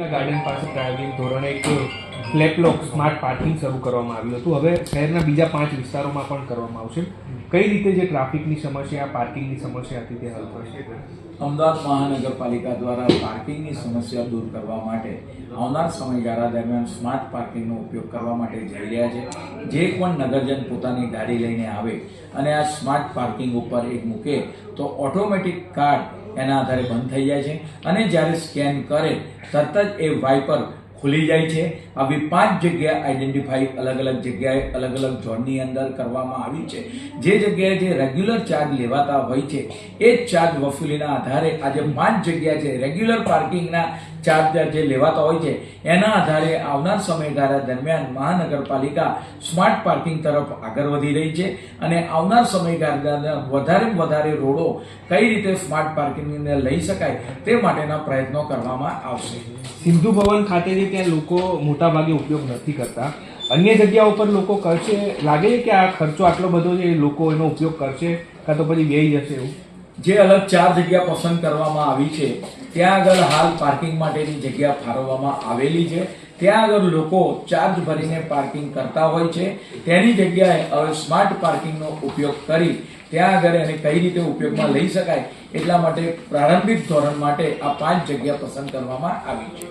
Garden પાસે પ્રાયોગિક ધોરણે એક ફ્લેપલોક સ્માર્ટ પાર્કિંગ શરૂ કરવામાં આવ્યું હતું. હવે શહેરના બીજા 5 વિસ્તારોમાં પણ કરવામાં આવશે. કઈ રીતે જે ટ્રાફિકની સમસ્યા, પાર્કિંગની સમસ્યા હતી તે હલ થશે? અમદાવાદ મહાનગરપાલિકા દ્વારા પાર્કિંગની સમસ્યા દૂર કરવા માટે આવનાર સમયગાળા દરમિયાન સ્માર્ટ પાર્કિંગનો ઉપયોગ કરવા માટે જઈ રહ્યા છે. જે પણ નગરજન પોતાની ગાડી લઈને આવે અને આ સ્માર્ટ પાર્કિંગ ઉપર એક મૂકે તો ઓટોમેટિક કાર્ડ એના આધારે બંધ થઈ જાય છે અને જ્યારે સ્કેન કરે તરત જ એ વાઇપર ખુલી જાય છે. આવી 5 જગ્યા આઈડેન્ટિફાઈ અલગ અલગ જગ્યાએ અલગ અલગ ઝોનની અંદર કરવામાં આવી છે. જે જગ્યાએ જે રેગ્યુલર ચાર્જ લેવાતા હોય છે એ જ ચાર્જ વસૂલીના આધારે આજે 5 જગ્યા છે રેગ્યુલર પાર્કિંગના ચાર્જ જે લેવાતા હોય છે એના આધારે આવનાર સમયગાળા દરમિયાન મહાનગરપાલિકા સ્માર્ટ પાર્કિંગ તરફ આગળ વધી રહી છે અને આવનાર સમયગાળા વધારેમાં વધારે રોડો કઈ રીતે સ્માર્ટ પાર્કિંગને લઈ શકાય તે માટેના પ્રયત્નો કરવામાં આવશે. સિંધુ ભવન ખાતેથી ત્યાં લોકો મોટા ભાગે ઉપયોગ નથી કરતા. અન્ય જગ્યાઓ પર લોકો કરશે. લાગે છે કે આ ખર્ચો આટલો બધો છે, લોકો એનો ઉપયોગ કરશે કાં તો પછી વેઈ જશે એવું? જે અલગ 4 જગ્યા પસંદ કરવામાં આવી છે ત્યાં આગળ હાલ પાર્કિંગ માટેની જગ્યા ફાળવવામાં આવેલી છે. ત્યાં આગળ લોકો ચાર્જ ભરીને પાર્કિંગ કરતા હોય છે. તેની જગ્યાએ હવે સ્માર્ટ પાર્કિંગનો ઉપયોગ કરી ત્યાં આગળ એને કઈ રીતે ઉપયોગમાં લઈ શકાય એટલા માટે પ્રારંભિક ધોરણ માટે આ 5 જગ્યા પસંદ કરવામાં આવી છે.